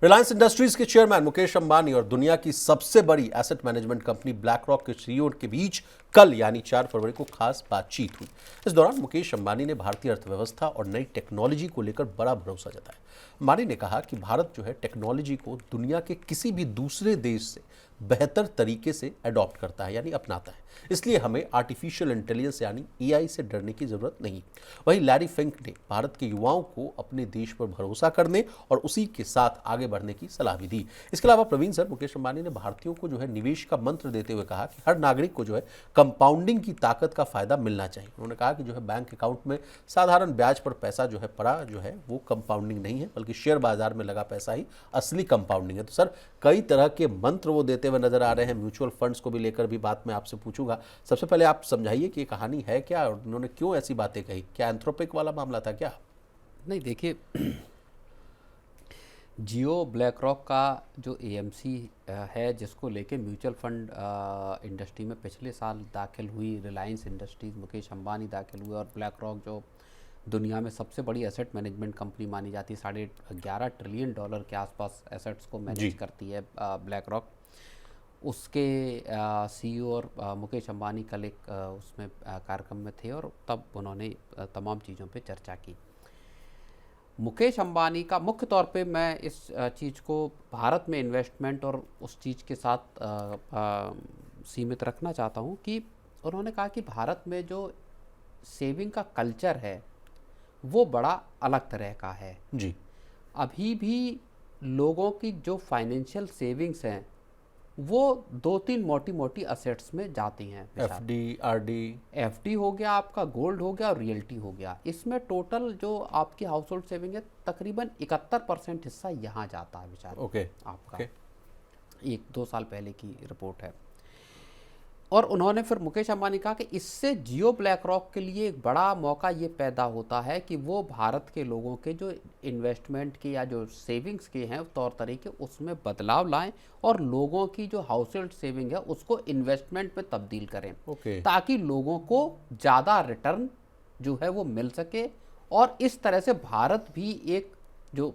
Reliance industries के chairman Mukesh Ambani और दुनिया की सबसे बड़ी asset management company black rock के सीईओ के बीच कल यानी 4 फरवरी को खास बातचीत हुई। इस दौरान मुकेश अंबानी ने भारतीय अर्थव्यवस्था और नई टेक्नोलॉजी को लेकर बड़ा भरोसा जताया। अंबानी ने कहा कि भारत जो है टेक्नोलॉजी को दुनिया के किसी भी दूसरे देश से बेहतर तरीके से अडॉप्ट करता है यानी अपनाता है, इसलिए हमें आर्टिफिशियल इंटेलिजेंस यानी एआई से डरने की जरूरत नहीं। वहीं लैरी फिंक ने भारत के युवाओं को अपने देश पर भरोसा करने और उसी के साथ आगे बढ़ने की सलाह भी दी। इसके अलावा प्रवीण सर, मुकेश अंबानी ने भारतीयों को जो है निवेश का मंत्र देते हुए कहा कि हर नागरिक को जो है कंपाउंडिंग की ताकत का फायदा मिलना चाहिए। उन्होंने कहा कि जो है बैंक अकाउंट में साधारण ब्याज पर पैसा जो है पड़ा जो है वो कंपाउंडिंग नहीं है, बल्कि शेयर बाजार में लगा पैसा ही असली कंपाउंडिंग है। तो सर, कई तरह के मंत्र वो देते हुए नजर आ रहे हैं। म्यूचुअल फंड्स को भी लेकर भी बात मैं आपसे पूछूंगा। सबसे पहले आप समझाइए कि ये कहानी है क्या और उन्होंने क्यों ऐसी बातें कही। क्या एंथ्रोपिक वाला मामला था क्या? नहीं, देखिए, जियो ब्लैक रॉक का जो एएमसी है, जिसको लेके म्यूचुअल फंड इंडस्ट्री में पिछले साल दाखिल हुई रिलायंस इंडस्ट्रीज, मुकेश अंबानी दाखिल हुए, और ब्लैक रॉक जो दुनिया में सबसे बड़ी एसेट मैनेजमेंट कंपनी मानी जाती है, $11.5 ट्रिलियन के आसपास एसेट्स को मैनेज करती है ब्लैक रॉक, उसके सीईओ और मुकेश अंबानी कल एक उसमें कार्यक्रम में थे और तब उन्होंने तमाम चीज़ों पे चर्चा की। मुकेश अंबानी का मुख्य तौर पे मैं इस चीज़ को भारत में इन्वेस्टमेंट और उस चीज़ के साथ सीमित रखना चाहता हूँ कि उन्होंने कहा कि भारत में जो सेविंग का कल्चर है वो बड़ा अलग तरह का है जी। अभी भी लोगों की जो फाइनेंशियल सेविंग्स हैं वो 2-3 मोटी मोटी असेट्स में जाती हैं। एफडी, आरडी, एफडी हो गया, आपका गोल्ड हो गया और रियल्टी हो गया। इसमें टोटल जो आपकी हाउस होल्ड सेविंग है तकरीबन 71% हिस्सा यहाँ जाता है बेचारे। ओके, आपका 1-2 साल पहले की रिपोर्ट है। और उन्होंने फिर मुकेश अंबानी कहा कि इससे जियो ब्लैक रॉक के लिए एक बड़ा मौका ये पैदा होता है कि वो भारत के लोगों के जो इन्वेस्टमेंट के या जो सेविंग्स के हैं तौर तरीके, उसमें बदलाव लाएं और लोगों की जो हाउस होल्ड सेविंग है उसको इन्वेस्टमेंट में तब्दील करें, ताकि लोगों को ज़्यादा रिटर्न जो है वो मिल सके। और इस तरह से भारत भी एक जो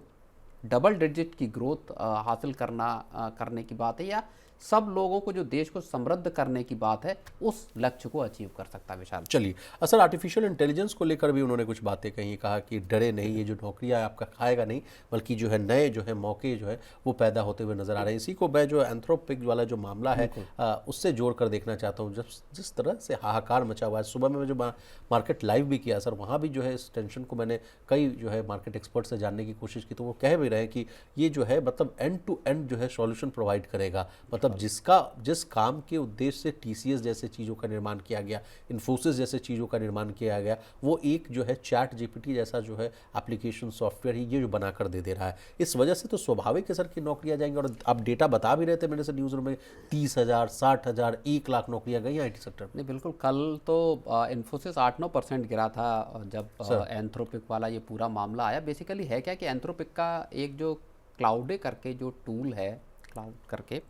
डबल डिजिट की ग्रोथ हासिल करने की बात है, या सब लोगों को जो देश को समृद्ध करने की बात है, उस लक्ष्य को अचीव कर सकता है विशाल। चलिए, असल आर्टिफिशियल इंटेलिजेंस को लेकर भी उन्होंने कुछ बातें कही। कहा कि डरे नहीं, ये जो नौकरियां आपका खाएगा नहीं, बल्कि जो है नए जो है मौके जो है वो पैदा होते हुए नजर आ रहे हैं। इसी को मैं जो एंथ्रोपिक वाला जो मामला है उससे जोड़ कर देखना चाहता हूँ। जिस तरह से हाहाकार मचा हुआ है, सुबह में जो मार्केट लाइव भी किया सर, वहाँ भी जो है इस टेंशन को मैंने कई जो है मार्केट एक्सपर्ट से जानने की कोशिश की, तो वो कह भी रहे हैं कि ये जो है मतलब एंड टू एंड जो है सॉल्यूशन प्रोवाइड करेगा। मतलब जिस काम के उद्देश्य से टीसीएस जैसे चीज़ों का निर्माण किया गया, इन्फोसिस जैसे चीज़ों का निर्माण किया गया, वो एक जो है चैट जीपीटी जैसा जो है एप्लीकेशन सॉफ्टवेयर ही ये जो बनाकर दे रहा है। इस वजह से तो स्वाभाविक है सर की नौकरियां जाएंगी। और आप डेटा बता भी रहे थे मेरे से न्यूज़ में 30,000, 60,000, 1 लाख नौकरियां गई आईटी सेक्टर में। नहीं, बिल्कुल। कल तो इन्फोसिस 8-9% गिरा था जब एंथ्रोपिक वाला ये पूरा मामला आया। बेसिकली है क्या कि एंथ्रोपिक का एक जो क्लाउडे करके जो टूल है, क्लाउड करके,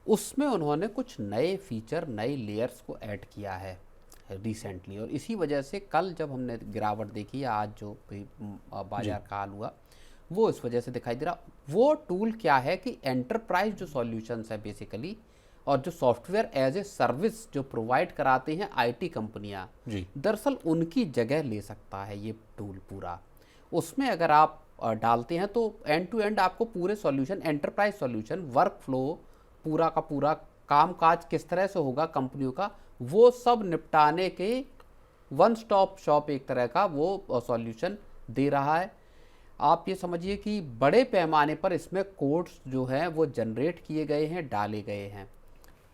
उसमें उन्होंने कुछ नए फीचर, नए लेयर्स को ऐड किया है रिसेंटली, और इसी वजह से कल जब हमने गिरावट देखी, या आज जो बाजार का हाल हुआ, वो इस वजह से दिखाई दे रहा। वो टूल क्या है कि एंटरप्राइज जो सॉल्यूशंस है बेसिकली, और जो सॉफ्टवेयर एज ए सर्विस जो प्रोवाइड कराते हैं आईटी कंपनियां, दरअसल उनकी जगह ले सकता है ये टूल पूरा। उसमें अगर आप डालते हैं तो एंड टू एंड आपको पूरे solution, enterprise solution, work flow, पूरा का पूरा काम काज किस तरह से होगा कंपनियों का, वो सब निपटाने के वन स्टॉप शॉप एक तरह का वो सॉल्यूशन दे रहा है। आप ये समझिए कि बड़े पैमाने पर इसमें कोड्स जो हैं वो जनरेट किए गए हैं, डाले गए हैं,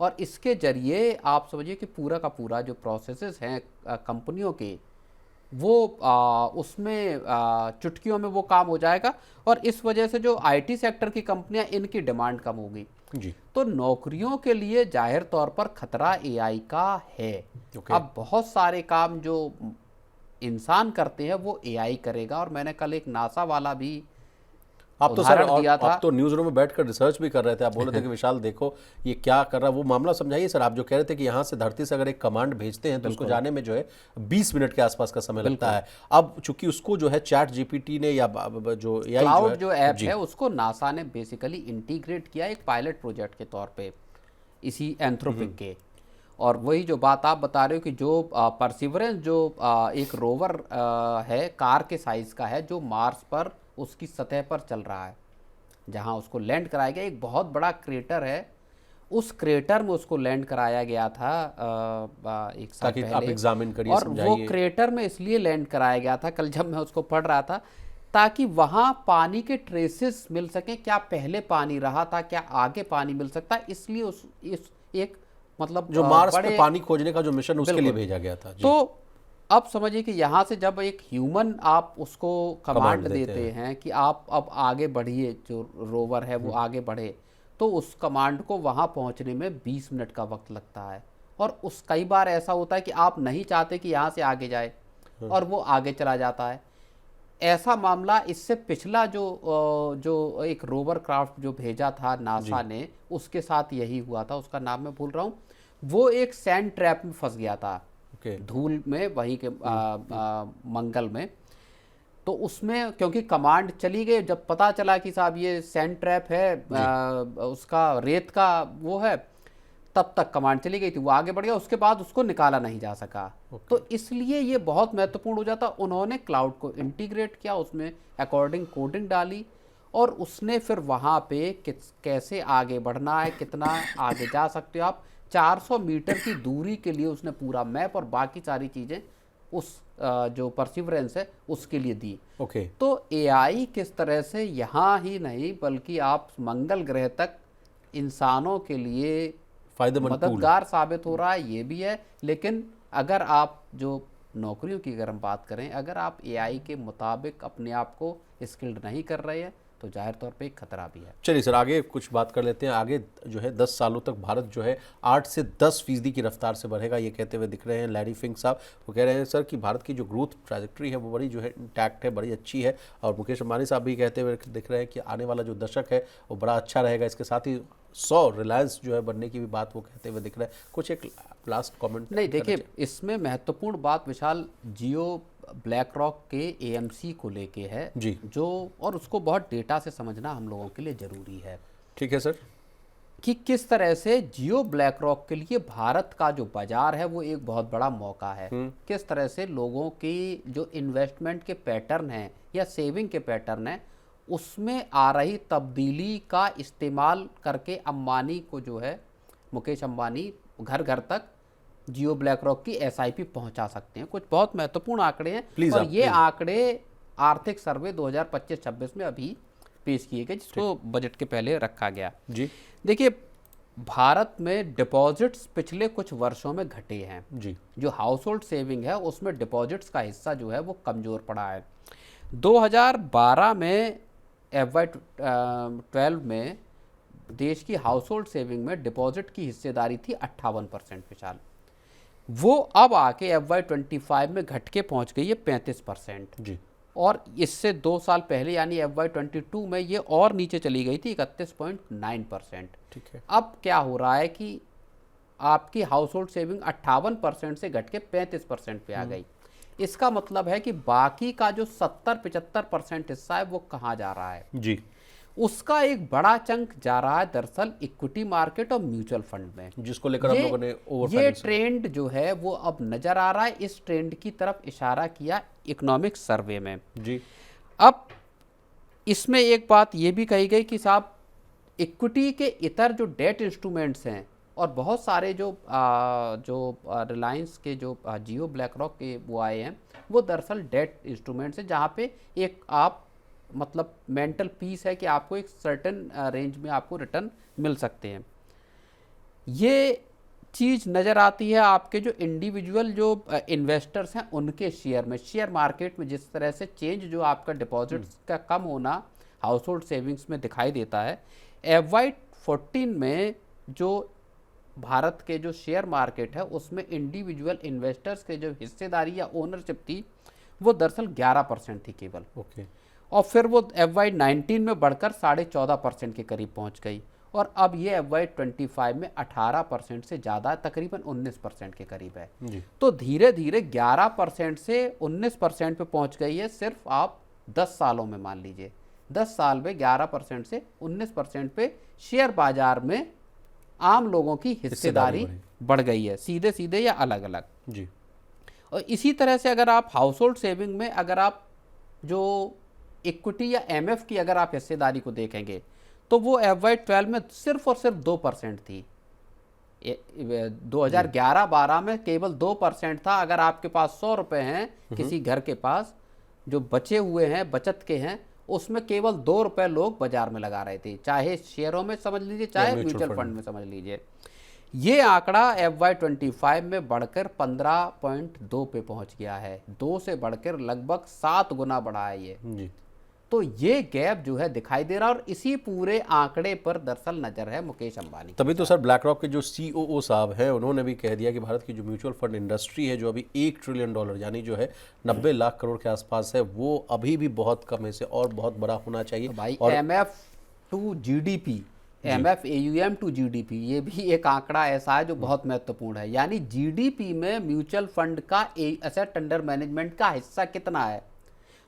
और इसके जरिए आप समझिए कि पूरा का पूरा जो प्रोसेसेस हैं कंपनियों के, वो उसमें चुटकियों में वो काम हो जाएगा। और इस वजह से जो आईटी सेक्टर की कंपनियां, इनकी डिमांड कम होगी जी। तो नौकरियों के लिए जाहिर तौर पर खतरा एआई का है। अब बहुत सारे काम जो इंसान करते हैं वो एआई करेगा। और मैंने कल एक नासा वाला भी आप तो सर उदाहरण दिया था। आप तो न्यूज़ रूम में बैठकर रिसर्च भी कर रहे थे, आप बोल रहे थे कि विशाल देखो ये क्या कर रहा है, वो मामला समझाइए सर। आप जो कह रहे थे कि यहाँ से धरती से अगर एक कमांड भेजते हैं तो उसको जाने में जो है 20 मिनट के आसपास का समय लगता है। अब चूंकि उसको जो है चैट जीपीटी ने या जो एआई क्लाउड जो ऐप जी है उसको नासा ने बेसिकली इंटीग्रेट किया एक पायलट प्रोजेक्ट के तौर पे इसी एंथ्रोपिक के। और वही जो बात आप बता रहे हो कि जो परसिवरेंस जो एक रोवर है कार के साइज का है जो मार्स पर उसकी सतह पर चल रहा है, जहां उसको लैंड कराया गया। एक बहुत बड़ा क्रेटर है, उस क्रेटर में उसको लैंड कराया गया था एक साल ताकि आप पहले। एग्जामिन करिए, और वो समझाइए। क्रेटर में इसलिए लैंड कराया गया था, कल जब मैं उसको पढ़ रहा था, ताकि वहां पानी के ट्रेसेस मिल सके। क्या पहले पानी रहा था, क्या आगे पानी मिल सकता है, इसलिए इस एक मतलब जो मार्स पे बड़े पानी खोजने का जो मिशन उसके लिए बिल्कुल। भेजा गया था जी। तो अब समझिए कि यहाँ से जब एक ह्यूमन आप उसको कमांड देते हैं कि आप अब आगे बढ़िए, जो रोवर है वो आगे बढ़े, तो उस कमांड को वहाँ पहुँचने में 20 मिनट का वक्त लगता है। और उस कई बार ऐसा होता है कि आप नहीं चाहते कि यहाँ से आगे जाए और वो आगे चला जाता है। ऐसा मामला इससे पिछला जो एक रोवर क्राफ्ट जो भेजा था नासा ने, उसके साथ यही हुआ था। उसका नाम मैं भूल रहा हूँ। वो एक सैंड ट्रैप में फंस गया था, धूल में, वहीं के मंगल में। तो उसमें क्योंकि कमांड चली गई, जब पता चला कि साहब ये सैंड ट्रैप है, उसका रेत का वो है, तब तक कमांड चली गई थी, वो आगे बढ़ गया। उसके बाद उसको निकाला नहीं जा सका। तो इसलिए ये बहुत महत्वपूर्ण हो जाता। उन्होंने क्लाउड को इंटीग्रेट किया, उसमें अकॉर्डिंग कोडिंग डाली, और उसने फिर वहाँ पे कैसे आगे बढ़ना है, कितना आगे जा सकते हो आप, 400 मीटर की दूरी के लिए उसने पूरा मैप और बाकी सारी चीज़ें उस जो परसिवरेंस है उसके लिए दी। तो एआई किस तरह से यहाँ ही नहीं बल्कि आप मंगल ग्रह तक इंसानों के लिए मददगार साबित हो रहा है, ये भी है। लेकिन अगर आप जो नौकरियों की अगर हम बात करें, अगर आप एआई के मुताबिक अपने आप को स्किल्ड नहीं कर रहे हैं तो जाहिर तौर पे एक खतरा भी है। चलिए सर आगे कुछ बात कर लेते हैं। आगे जो है 10 सालों तक भारत जो है 8 से 10% की रफ्तार से बढ़ेगा, ये कहते हुए दिख रहे हैं लैरी फिंक साहब। वो कह रहे हैं सर कि भारत की जो ग्रोथ ट्रैजेक्टरी है वो बड़ी जो है इंटैक्ट है, बड़ी अच्छी है। और मुकेश अंबानी साहब भी कहते हुए दिख रहे हैं कि आने वाला जो दशक है वो बड़ा अच्छा रहेगा। इसके साथ ही 100 रिलायंस जो है बनने की भी बात वो कहते हुए दिख रहा है। कुछ एक लास्ट कमेंट। नहीं, देखिए इसमें महत्वपूर्ण बात विशाल जियो ब्लैक रॉक के एएमसी को लेके है जी, जो, और उसको बहुत डेटा से समझना हम लोगों के लिए ज़रूरी है। ठीक है सर। कि किस तरह से जियो ब्लैक रॉक के लिए भारत का जो बाजार है वो एक बहुत बड़ा मौका है। किस तरह से लोगों की जो इन्वेस्टमेंट के पैटर्न हैं या सेविंग के पैटर्न हैं उसमें आ रही तब्दीली का इस्तेमाल करके अंबानी को जो है, मुकेश अंबानी घर घर तक जियो ब्लैक रॉक की एसआईपी पहुंचा सकते हैं। कुछ बहुत महत्वपूर्ण आंकड़े हैं और ये आंकड़े आर्थिक सर्वे 2025-26 में अभी पेश किए गए, जिसको बजट के पहले रखा गया जी। देखिए भारत में डिपॉजिट्स पिछले कुछ वर्षों में घटे हैं जी। जो हाउस होल्ड सेविंग है उसमें डिपॉजिट्स का हिस्सा जो है वो कमज़ोर पड़ा है। 2012 में FY12 में देश की हाउस होल्ड सेविंग में डिपॉजिट की हिस्सेदारी थी 58% विशाल। वो अब आके FY25 में घट के पहुंच गई है 35% जी। और इससे 2 साल पहले यानी FY22 में ये और नीचे चली गई थी 31.9%। ठीक है। अब क्या हो रहा है कि आपकी हाउस होल्ड सेविंग 58% से घट के 35% पे आ गई। इसका मतलब है कि बाकी का जो 70-75% हिस्सा है वो कहाँ जा रहा है जी। उसका एक बड़ा चंक जा रहा है दरअसल इक्विटी मार्केट और म्यूचुअल फंड में, जिसको लेकर हम लोगों ने ये ट्रेंड जो है वो अब नजर आ रहा है। इस ट्रेंड की तरफ इशारा किया इकोनॉमिक सर्वे में जी। अब इसमें एक बात ये भी कही गई कि साहब इक्विटी के इतर जो डेट इंस्ट्रूमेंट्स हैं और बहुत सारे जो रिलायंस के जो जियो ब्लैक रॉक के वो आए हैं वो दरअसल डेट इंस्ट्रूमेंट्स हैं जहाँ पे एक आप मतलब मेंटल पीस है कि आपको एक सर्टेन रेंज में आपको रिटर्न मिल सकते हैं। ये चीज़ नज़र आती है आपके जो इंडिविजुअल जो इन्वेस्टर्स हैं उनके शेयर में, शेयर मार्केट में जिस तरह से चेंज जो आपका डिपॉजिट्स का कम होना हाउस होल्ड सेविंग्स में दिखाई देता है। FY14 में जो भारत के जो शेयर मार्केट है उसमें इंडिविजुअल इन्वेस्टर्स के जो हिस्सेदारी या ओनरशिप थी वो दरअसल 11% थी केवल। ओके। और फिर वो FY19 में बढ़कर 14.5% के करीब पहुंच गई, और अब ये FY25 में 18% से ज़्यादा, तकरीबन 19% के करीब है। जी। तो धीरे धीरे 11% से 19% पे पहुंच गई है, सिर्फ आप 10 सालों में। मान लीजिए 10 साल में 11% से 19% पे शेयर बाजार में आम लोगों की हिस्सेदारी बढ़ गई है, सीधे सीधे या अलग अलग। जी। और इसी तरह से अगर आप हाउस होल्ड सेविंग में अगर आप जो इक्विटी या MF की अगर आप हिस्सेदारी को देखेंगे तो वो FY12 में सिर्फ और सिर्फ 2% थी। 2011-12 में केवल 2% था। अगर आपके पास 100 रुपए हैं किसी घर के पास जो बचे हुए हैं, बचत के हैं, उसमें केवल 2 रुपए लोग बाजार में लगा रहे थे, चाहे शेयरों में समझ लीजिए, चाहे म्यूचुअल फंड में समझ लीजिए। ये आंकड़ा FY25 में बढ़कर 15.2 पे पहुंच गया है, 2 से बढ़कर लगभग 7 गुना बढ़ा है ये। जी। तो ये गैप जो है दिखाई दे रहा है, और इसी पूरे आंकड़े पर दरअसल नजर है मुकेश अंबानी की। तभी तो सर ब्लैक रॉक के जो COO साहब हैं उन्होंने भी कह दिया कि भारत की जो म्यूचुअल फंड इंडस्ट्री है, जो अभी $1 ट्रिलियन यानी जो है 90 लाख करोड़ के आसपास है, वो अभी भी बहुत कम है, से और बहुत बड़ा होना चाहिए। तो भाई और MF to GDP, MF AUM to GDP, ये भी एक आंकड़ा ऐसा है जो बहुत महत्वपूर्ण है। यानी GDP में म्यूचुअल फंड का एसेट अंडर मैनेजमेंट का हिस्सा कितना है।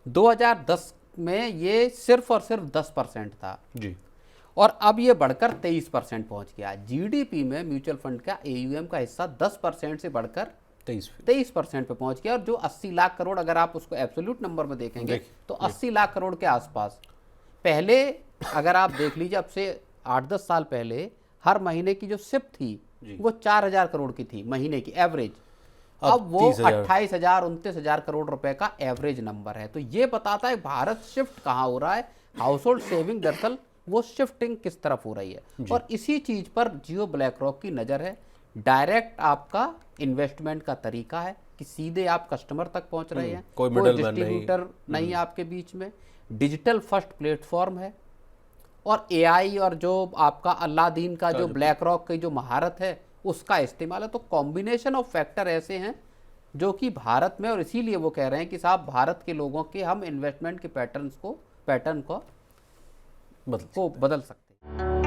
2010 में ये सिर्फ और सिर्फ 10% था जी। और अब ये बढ़कर 23% पहुंच गया। GDP में म्यूचुअल फंड का AUM का हिस्सा 10% से बढ़कर 23% पे पहुंच गया। और जो 80 लाख करोड़, अगर आप उसको एब्सोल्यूट नंबर में देखेंगे तो 80 लाख करोड़ के आसपास। पहले अगर आप देख लीजिए, अब से 8-10 साल पहले हर महीने की जो सिप थी वो 4,000 करोड़ की थी महीने की एवरेज। अब वो 28,000 29,000 करोड़ रुपए का एवरेज नंबर है। तो ये बताता है भारत शिफ्ट कहाँ हो रहा है, हाउस होल्ड सेविंग दरअसल वो शिफ्टिंग किस तरफ हो रही है। और इसी चीज पर जियो ब्लैक रॉक की नजर है। डायरेक्ट आपका इन्वेस्टमेंट का तरीका है कि सीधे आप कस्टमर तक पहुंच रहे हैं, कोई डिस्ट्रीब्यूटर नहीं है आपके बीच में, डिजिटल फर्स्ट प्लेटफॉर्म है, और AI और जो आपका अलादीन का जो ब्लैक रॉक की जो महारत है उसका इस्तेमाल है। तो कॉम्बिनेशन ऑफ फैक्टर ऐसे हैं जो कि भारत में, और इसीलिए वो कह रहे हैं कि साहब भारत के लोगों के हम इन्वेस्टमेंट के पैटर्न को बदल सकते हैं।